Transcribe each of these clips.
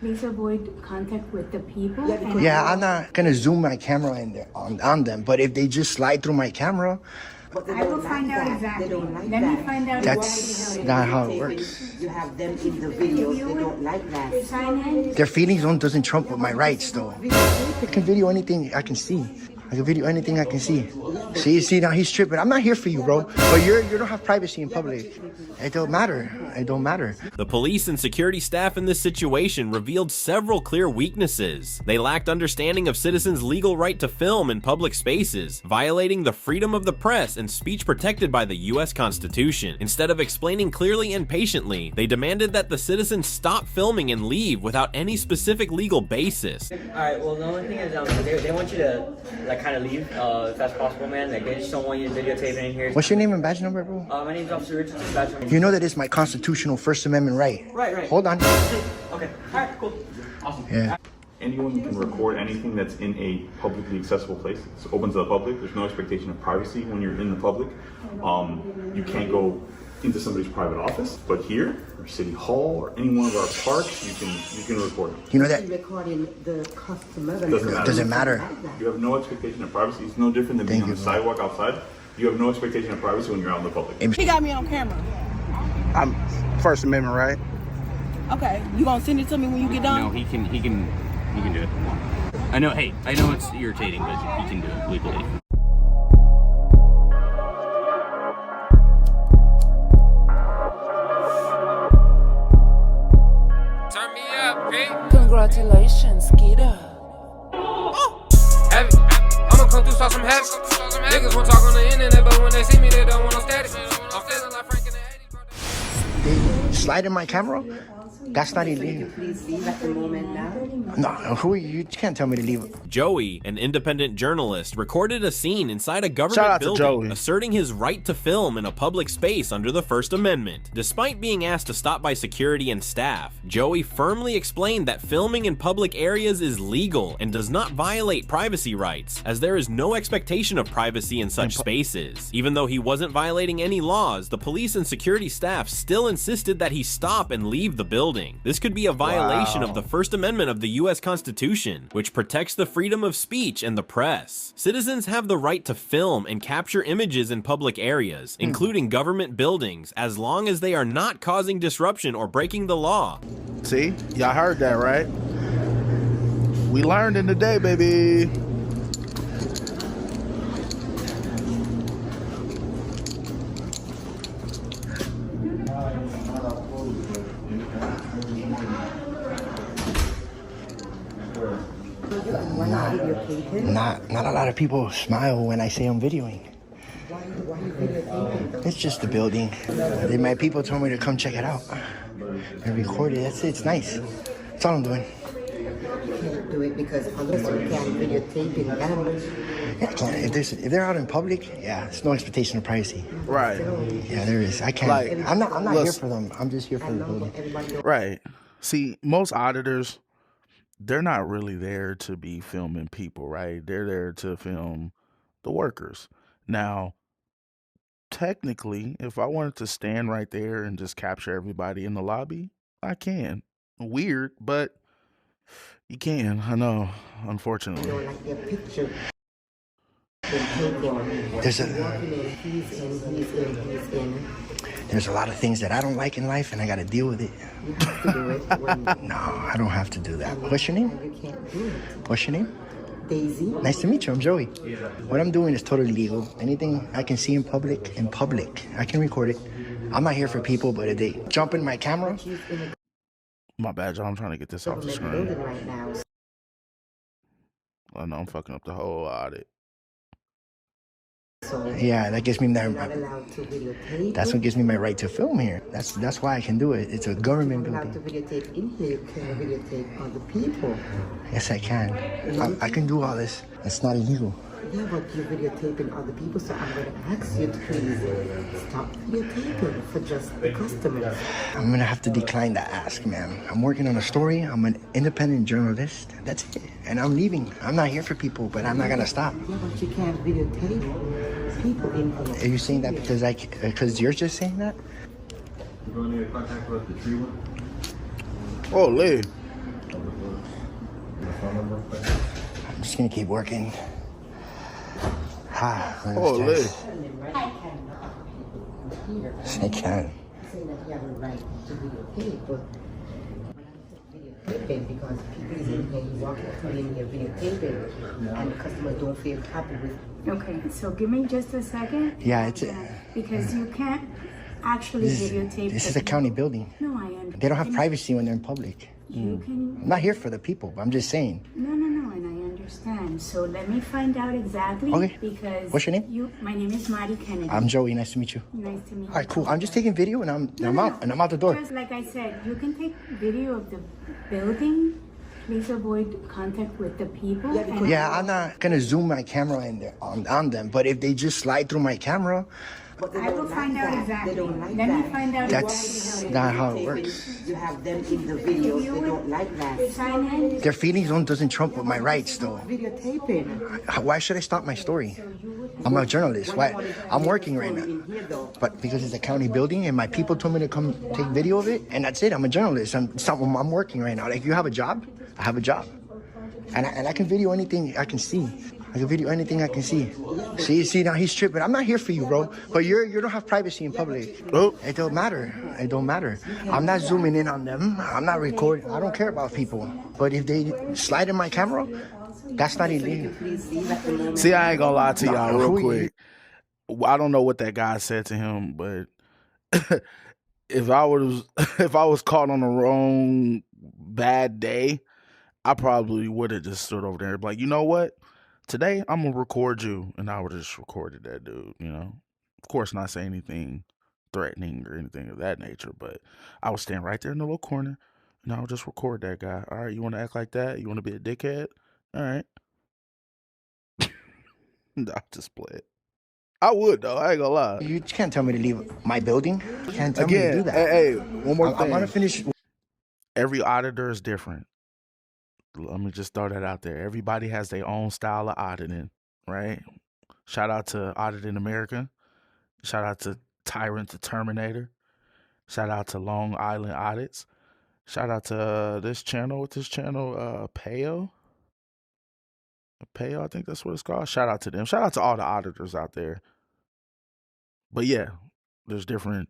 Please avoid contact with the people. Yeah, I'm not gonna zoom my camera in there on them, but if they just slide through my camera, I will find out exactly. Let me find out that's exactly not how it works. You have them in the video, they don't like that. Sign in. Their feelings doesn't trump with my rights, though. I can video anything I can see. I can video anything I can see. See, now he's tripping. I'm not here for you, bro. But you don't have privacy in public. It don't matter. It don't matter. The police and security staff in this situation revealed several clear weaknesses. They lacked understanding of citizens' legal right to film in public spaces, violating the freedom of the press and speech protected by the US Constitution. Instead of explaining clearly and patiently, they demanded that the citizens stop filming and leave without any specific legal basis. Alright, well the only thing is they want you to kind of leave if that's possible, man. Like, they just don't want you videotaping in here. What's your name and badge number, bro? My name's Officer Richardson, badge number. You know that it's my constitutional First Amendment right. Right. Hold on. Okay. Alright, cool. Awesome. Yeah. Anyone can record anything that's in a publicly accessible place. It's open to the public. There's no expectation of privacy when you're in the public. You can't go into somebody's private office, but here, or City Hall, or any one of our parks, you can record them. You know that Recording the customer. doesn't matter. You have no expectation of privacy. It's no different than being on the sidewalk outside. You have no expectation of privacy when you're out in the public. He got me on camera. I'm First Amendment, right? Okay, you gonna send it to me when you get done? No, he can do it. I know it's irritating, but he can do it legally. Turn me up, Pete. Congratulations, Skeeter. Heavy. I'ma come through, start some heavy. Niggas won't talk on the internet, but when they see me, they don't want no static. I'm feeling like Frank in the 80s. They slide in my camera? That's not illegal. Please leave at the moment now. No, who are you? You can't tell me to leave. Joey, an independent journalist, recorded a scene inside a Shout government out to building Joey. asserting his right to film in a public space under the First Amendment. Despite being asked to stop by security and staff, Joey firmly explained that filming in public areas is legal and does not violate privacy rights, as there is no expectation of privacy in such spaces. Even though he wasn't violating any laws, the police and security staff still insisted that he stop and leave the building. This could be a violation of the First Amendment of the US Constitution, which protects the freedom of speech and the press. Citizens have the right to film and capture images in public areas, including government buildings, as long as they are not causing disruption or breaking the law. See? Y'all heard that, right? We learned in the day, baby. Not a lot of people smile when I say I'm videoing. It's just the building. My people told me to come check it out and record it. That's it. It's nice. That's all I'm doing. You can't do it because unless you can videotape it down. Yeah, I can't. If they're out in public, yeah, there's no expectation of privacy. Right. Yeah, there is. I can't. Like, I'm not here for them. I'm just here for the building. Right. See, most auditors, they're not really there to be filming people, right? They're there to film the workers. Now, technically, if I wanted to stand right there and just capture everybody in the lobby, I can. Weird, but you can. I know, unfortunately. There's a lot of things that I don't like in life, and I got to deal with it. You have to do it. No, I don't have to do that. What's your name? You can't do it. What's your name? Daisy. Nice to meet you. I'm Joey. What I'm doing is totally legal. Anything I can see in public, I can record it. I'm not here for people, but if they jump in my camera. My bad, y'all. I'm trying to get this off the screen. Right now. I know I'm fucking up the whole audit. So Yeah, that gives me you're not allowed to videotape. that's what gives me my right to film here. That's why I can do it. It's a government You're not allowed to building. videotape in here. You can't videotape other people. Yes, I can. I can do all this. It's not illegal. Yeah, but you're videotaping other people, so I'm going to ask you to please stop videotaping for just the customers. I'm gonna have to decline that ask, ma'am. I'm working on a story. I'm an independent journalist. That's it. And I'm leaving. I'm not here for people, but I'm not gonna stop. Yeah, but you can't videotape people in here. Are you saying that because you're just saying that? Oh, Lee. I'm just gonna keep working. Holy. I can. Saying that you have a right to videotape, but videotaping because people is in here, you walk up to me and you're videotaping, and the customers don't feel happy with it. Okay, so give me just a second. Yeah, it's because you can't actually videotape. This is a county building. No, I understand. They don't have privacy when they're in public. You can. I'm not here for the people, but I'm just saying. No, and I understand. So let me find out exactly. Okay. Because What's your name? My name is Mari Kennedy. I'm Joey. Nice to meet you. Nice to meet you. All right, cool. I'm just taking video and I'm out the door. Just like I said, you can take video of the building. Please avoid contact with the people. Yeah, I'm not gonna zoom my camera in there on them, but if they just slide through my camera, I will find out exactly. They don't like Let that. me find out. that's not how it works. You have them in the videos, they don't like that. Sign in. Their feelings doesn't trump with my rights, though. Videotaping. Why should I stop my story? I'm a journalist. Why? I'm working right now. But because it's a county building and my people told me to come take video of it, and that's it. I'm a journalist. I'm working right now. Like, you have a job? I have a job. And I can video anything I can see. I can video anything I can see. See, now he's tripping. I'm not here for you, bro. But you don't have privacy in public. Oh. It don't matter. It don't matter. I'm not zooming in on them. I'm not recording. I don't care about people. But if they slide in my camera, that's not illegal. See, I ain't gonna lie to y'all Who real quick. I don't know what that guy said to him, but if I was caught on the wrong bad day, I probably would have just stood over there and be like, you know what? Today I'm gonna record you, and I would have just recorded that dude. You know, of course, not say anything threatening or anything of that nature, but I would stand right there in the little corner, and I would just record that guy. All right, you want to act like that? You want to be a dickhead? All right. I'll just play it. I would though. I ain't gonna lie. You can't tell me to leave my building. You can't tell me to do that. Hey, one more thing. I want to finish. Every auditor is different. Let me just throw that out there. Everybody has their own style of auditing, right? Shout out to Audit America. Shout out to Tyrant the Terminator. Shout out to Long Island Audits. Shout out to this channel, Payo. Payo, I think that's what it's called. Shout out to them. Shout out to all the auditors out there. But yeah, there's different,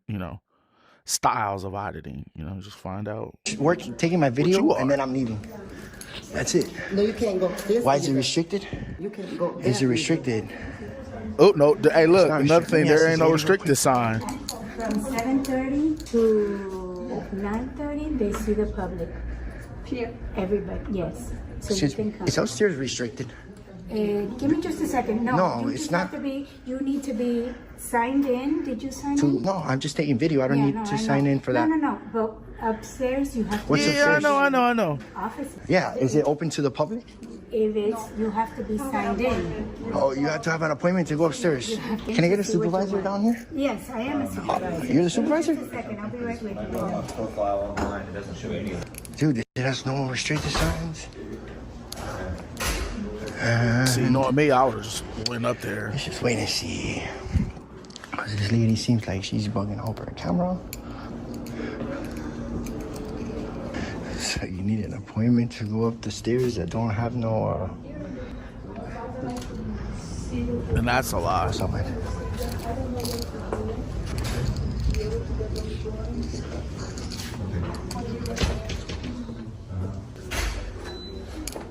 styles of auditing. Just find out. Taking my video and then I'm leaving. That's it. No, you can't go. Why is it restricted? You can go. Is it restricted? Oh, no. Hey, look, another thing. There ain't no restricted sign. From 7:30 to 9:30, they see the public. Everybody, yes. So you can come. It's upstairs restricted. Give me just a second. No, you it's just not. Have to be, you need to be signed in. Did you sign in? No, I'm just taking video. I don't need to sign in for that. No. But upstairs, you have to. What's upstairs? I know. Offices. Yeah, is it open to the public? If it's, you have to be signed in. Oh, you have to have an appointment to go upstairs. Can I get a supervisor down here? Yes, I am a supervisor. You're the supervisor? Just a second, I'll be right with you. Profile online, it doesn't show any. Dude, it has no restricted signs. See, knowing me, I would just went up there. Let's just wait and see. This lady seems like she's bugging over a camera. So you need an appointment to go up the stairs that don't have no. And that's a lot. Something.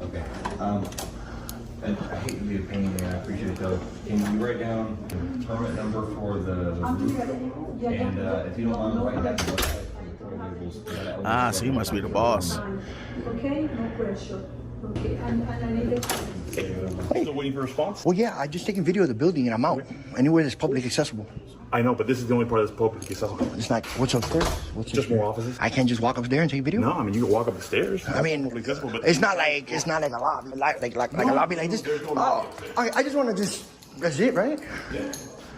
Okay. And I hate to be a pain in the ass, I appreciate it though. Can you write down the permit number for the roof? And if you don't mind writing down the website for the portal labels. So you must be the boss. Okay, no pressure. Okay, and I need it. Still waiting for a response? Well, yeah, I just taking video of the building and I'm out. Anywhere that's public accessible. I know, but this is the only part that's publicly accessible. It's not. What's upstairs? What's Just more offices. I can't just walk up there and take video. No, I mean you can walk up the stairs. I mean, Publicly accessible, but it's not like a lobby, like a lobby like this. Oh, I just want to just. That's it, right? Yeah.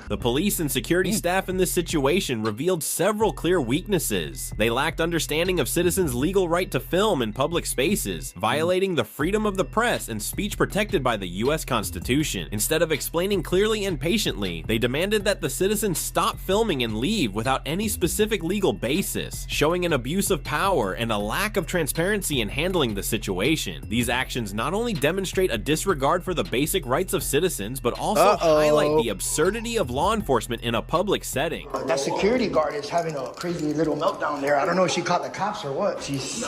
The police and security staff in this situation revealed several clear weaknesses. They lacked understanding of citizens' legal right to film in public spaces, violating the freedom of the press and speech protected by the US Constitution. Instead of explaining clearly and patiently, they demanded that the citizens stop filming and leave without any specific legal basis, showing an abuse of power and a lack of transparency in handling the situation. These actions not only demonstrate a disregard for the basic rights of citizens, but also highlight the absurdity of law enforcement in a public setting. That security guard is having a crazy little meltdown there. I don't know if she caught the cops or what. This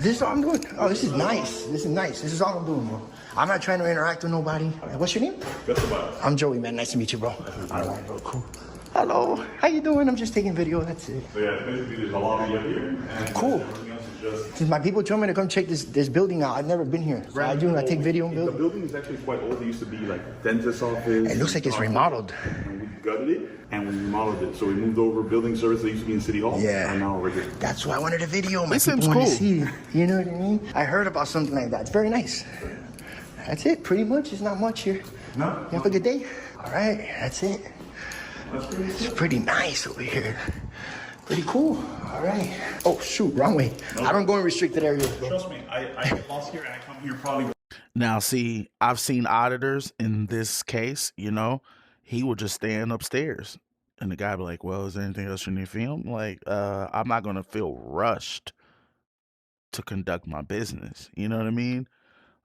is all I'm doing. Oh, this is nice. This is nice. This is all I'm doing, bro. I'm not trying to interact with nobody. What's your name? I'm Joey, man. Nice to meet you, bro. All right, bro. Cool. Hello. How you doing? I'm just taking video. That's it. So yeah, basically there's a lobby up here. And cool. Since my people told me to come check this building out, I've never been here. So I do. I take video and build. The building is actually quite old. It used to be like dentist's office. It looks like it's remodeled. And we gutted it and we remodeled it. So we moved over building service that used to be in City Hall. Yeah. And now we're here. That's why I wanted a video. My This people seems want cool. to see. You know what I mean? I heard about something like that. It's very nice. That's it. Pretty much. There's not much here. No. You have a good day. All right. That's it. It's pretty nice over here. Pretty cool. All right. Oh, shoot. Wrong way. No. I don't go in restricted areas, bro. Trust me. I get lost here and I come here probably. Now, see, I've seen auditors in this case, you know, he would just stand upstairs and the guy be like, well, is there anything else you need to film? Like, I'm not going to feel rushed to conduct my business. You know what I mean?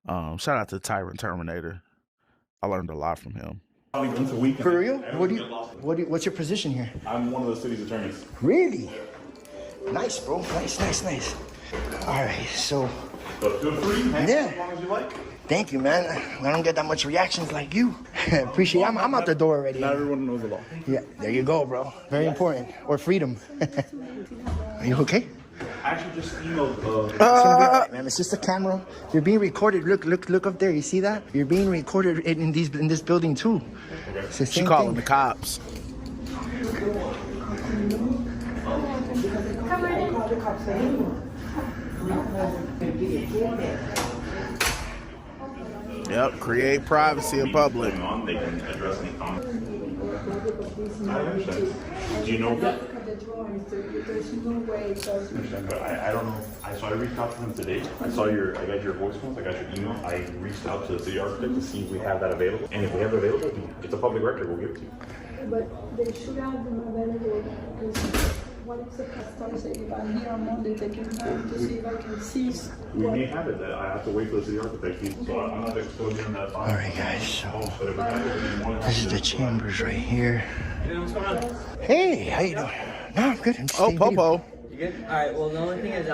Shout out to Tyrant Terminator. I learned a lot from him. For real? What's your position here? I'm one of the city's attorneys. Really? Nice, bro. Nice. All right, so. But feel free, hang yeah. as long as you like. Thank you, man. I don't get that much reactions like you. Appreciate it. I'm out the door already. Not everyone knows the law. Yeah, there you go, bro. Very important. Or freedom. Are you okay? I actually just emailed. It's gonna be all right, man. It's just a camera. You're being recorded. Look up there. You see that? You're being recorded in this building too. It's the same She calling thing. the cops. Yep, create privacy in public. They can address any comments. I understand. Do you know that? I don't know. So I reached out to him today. I got your voicemails, I got your email. I reached out to the city architect to see if we have that available. And if we have it available, it's a public record, we'll give it to you. But they should have them available because what if the customer say if I'm here on Monday taking time to see if I can see We may have it. I have to wait for the city architect. So I'm not exposing that file. All right, guys. So this is the chambers right here. What's going on? Hey, how you doing? No, I'm good. I'm just taking Popo. You good? All right. Well, the only thing is,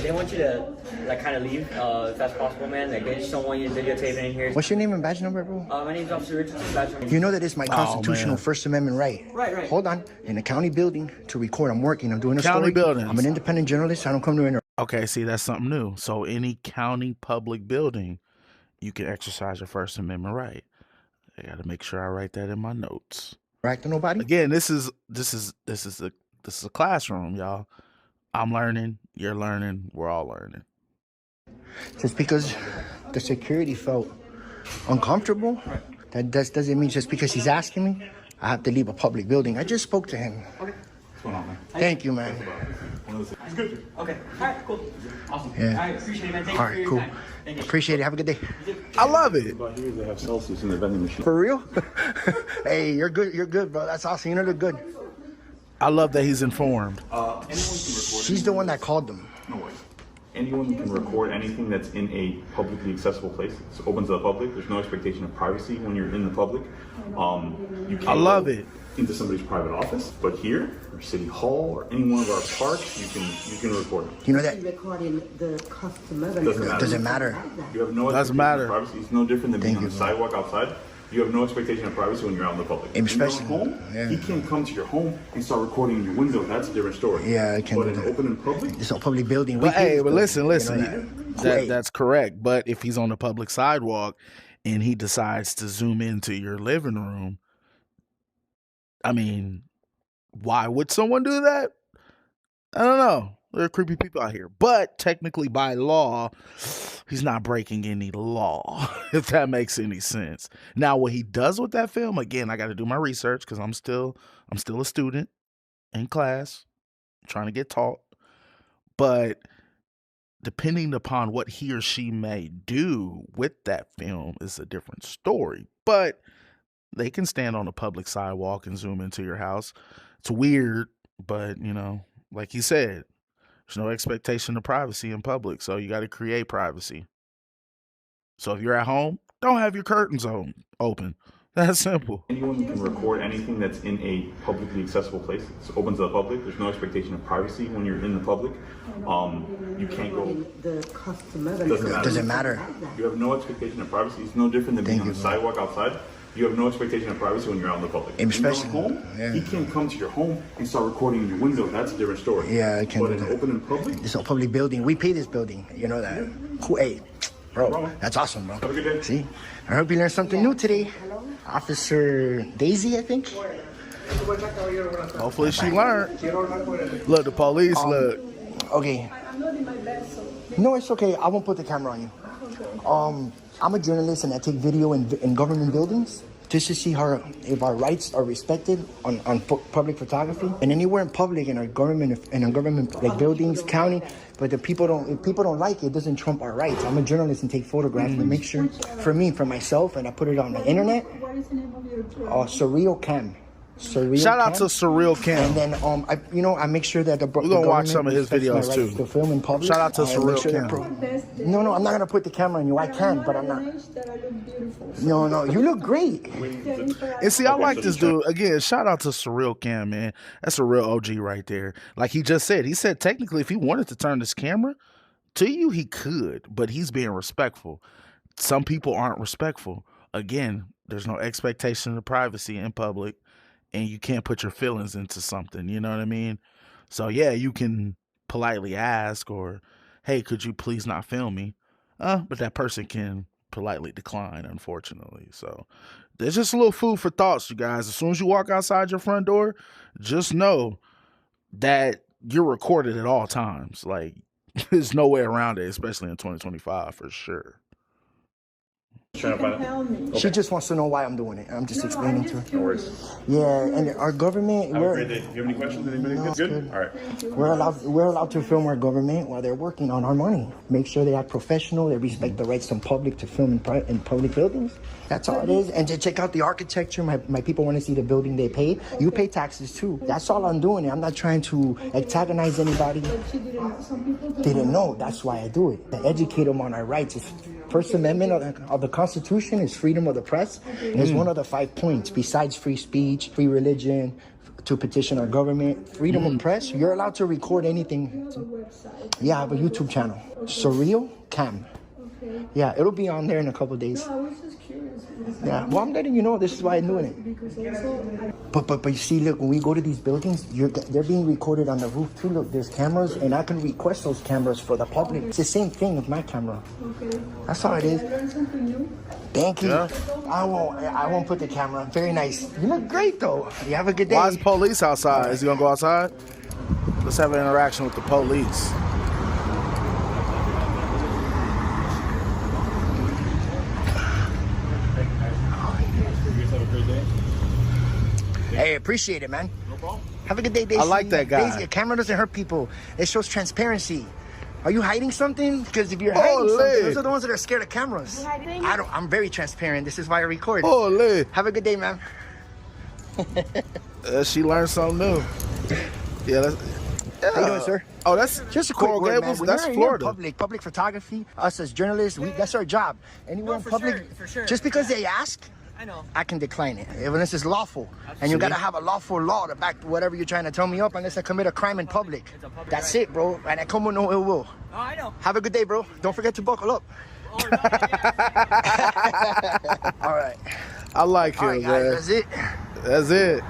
they want you to like kind of leave if that's possible, man. Like they just don't want you videotaping in here. What's your name and badge number, bro? My name's Officer Richardson. Badge number. You know that it's my constitutional First Amendment right. Right. Hold on. In a county building to record. I'm working. I'm doing a County story. buildings. I'm an independent journalist. I don't come to interrupt. Okay, see, that's something new. So any county public building, you can exercise your First Amendment right. I got to make sure I write that in my notes. Right to nobody? Again, this is a classroom, y'all. I'm learning, you're learning, we're all learning. Just because the security felt uncomfortable, that doesn't mean just because he's asking me, I have to leave a public building. I just spoke to him. Okay. What's going on, man? Thank you, man. It's good. Okay. All right. Cool. Awesome. Yeah. All right. Appreciate it, man. Thank All you for right, your cool. time. Thank you. Appreciate it. Have a good day. I love it. But here they have Celsius in the vending machine. For real? Hey, you're good. You're good, bro. That's awesome. You look good. I love that he's informed. Anyone can record. She's the one that called them. No way. Anyone can record anything that's in a publicly accessible place. It's open to the public. There's no expectation of privacy when you're in the public. You can't I love go it. into somebody's private office, but here, or City Hall, or any one of our parks, you can record. You know that? Recording the customer. Doesn't matter. You have no Doesn't expectation matter. of privacy. It's no different than being Thank on the you, sidewalk outside. You have no expectation of privacy when you're out in the public. Especially- in your home, yeah. he can't come to your home and start recording in your window. That's a different story. Yeah, I can But do in that. open in public, It's a public building. But hey, but listen, You know that? that's correct. But if he's on the public sidewalk and he decides to zoom into your living room, I mean, why would someone do that? I don't know. There are creepy people out here. But technically by law, he's not breaking any law, if that makes any sense. Now, what he does with that film, again, I got to do my research because I'm still a student in class trying to get taught. But depending upon what he or she may do with that film is a different story. But they can stand on a public sidewalk and zoom into your house. It's weird, but, you know, like he said, there's no expectation of privacy in public, so you got to create privacy. So if you're at home, don't have your curtains open. That's simple. Anyone can record anything that's in a publicly accessible place. It's open to the public. There's no expectation of privacy when you're in the public. You can't go. The customer Doesn't matter. You have no expectation of privacy. It's no different than being on the sidewalk outside. You have no expectation of privacy when you're out in the public. Especially when you're home, he can't come to your home and start recording in your window. That's a different story. Yeah, I can't But do in that. open in public, It's a public building. We pay this building. You know that. Cool. Hey, bro, that's awesome, bro. have a good day. See, I hope you learned something new today. Officer Daisy, I think. Hopefully she learned. Look, the police, look. Okay. I'm not in my best, so. No, it's okay. I won't put the camera on you. I'm a journalist and I take video in government buildings just to see how if our rights are respected on public photography and anywhere in public in our government like buildings, county. But if people don't like it, it doesn't trump our rights. I'm a journalist and take photographs and make sure for myself, and I put it on the internet. What is the name of your Surreal Cam. Shout out to Surreal Cam. And then I make sure that we're gonna watch some of his videos too. To film in public. Shout out to Surreal Cam. No, I'm not gonna put the camera on you. I can, but I'm not. that I look beautiful. No, you look great. And see, I like this dude. Again, shout out to Surreal Cam, man. That's a real OG right there. Like he just said, technically if he wanted to turn this camera to you, he could, but he's being respectful. Some people aren't respectful. Again, there's no expectation of privacy in public, and you can't put your feelings into something, you know what I mean? So yeah, you can politely ask or, hey, could you please not film me? But that person can politely decline, unfortunately. So there's just a little food for thoughts, you guys. As soon as you walk outside your front door, just know that you're recorded at all times. Like, there's no way around it, especially in 2025 for sure. She just wants to know why I'm doing it. I'm just explaining to her. No worries. Yeah, and our government. Have a great day. Do you have any questions? Anybody? No, Good? All right. We're allowed to film our government while they're working on our money. Make sure they are professional. They respect the rights of the public to film in public buildings. That's all it is. And to check out the architecture. My people want to see the building they pay. You pay taxes too. That's all I'm doing. I'm not trying to antagonize anybody. They didn't know. That's why I do it. To educate them on our rights. First Amendment of the Constitution is freedom of the press. And it's one of the 5 points. Besides free speech, free religion, to petition our government, freedom of press, you're allowed to record anything. Yeah, I have a YouTube channel. Surreal Cam. Yeah, it'll be on there in a couple of days. No, I was just curious. Yeah, well, I'm letting you know. This is why I'm doing it. Because also, But you see, look, when we go to these buildings, they're being recorded on the roof too. Look, there's cameras, and I can request those cameras for the public. It's the same thing with my camera. okay. That's all it is. I learned something new. Thank you. Yeah. I won't put the camera. Very nice. You look great though. You have a good day. Why is police outside? Is he gonna go outside? Let's have an interaction with the police. Hey, appreciate it, man. No problem. Have a good day, Daisy. I like that guy. Daisy, a camera doesn't hurt people. It shows transparency. Are you hiding something? Because if you're hiding something, those are the ones that are scared of cameras. I'm very transparent. This is why I record. Holy. Have a good day, man. She learned something new. Yeah, How you doing, sir? Oh, that's just a quick Coral word, Gables. man. That's We're Florida. in public photography. Us as journalists, that's our job. Anywhere in public, for sure. just because they ask, I know. I can decline it. Unless it's lawful. And you gotta have a lawful law to back whatever you're trying to tell me up, unless I commit a crime in public. That's it, bro. And I come with no ill will. Oh, I know. Have a good day, bro. Don't forget to buckle up. Oh, no, yeah. All right. I like All him, right, guys, man. that's it. That's it.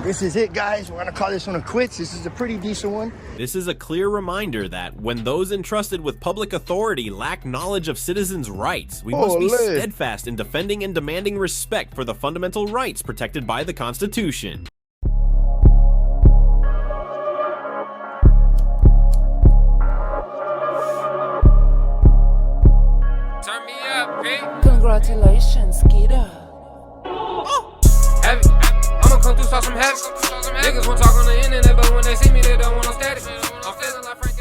This is it, guys. We're gonna call this one a quits. This is a pretty decent one. This is a clear reminder that when those entrusted with public authority lack knowledge of citizens' rights, we must be steadfast in defending and demanding respect for the fundamental rights protected by the Constitution. Congratulations, Skeeter. Heavy. I'ma come through, start some heavy. Niggas won't talk on the internet, but when they see me, they don't want no static. I'm feeling like Frank.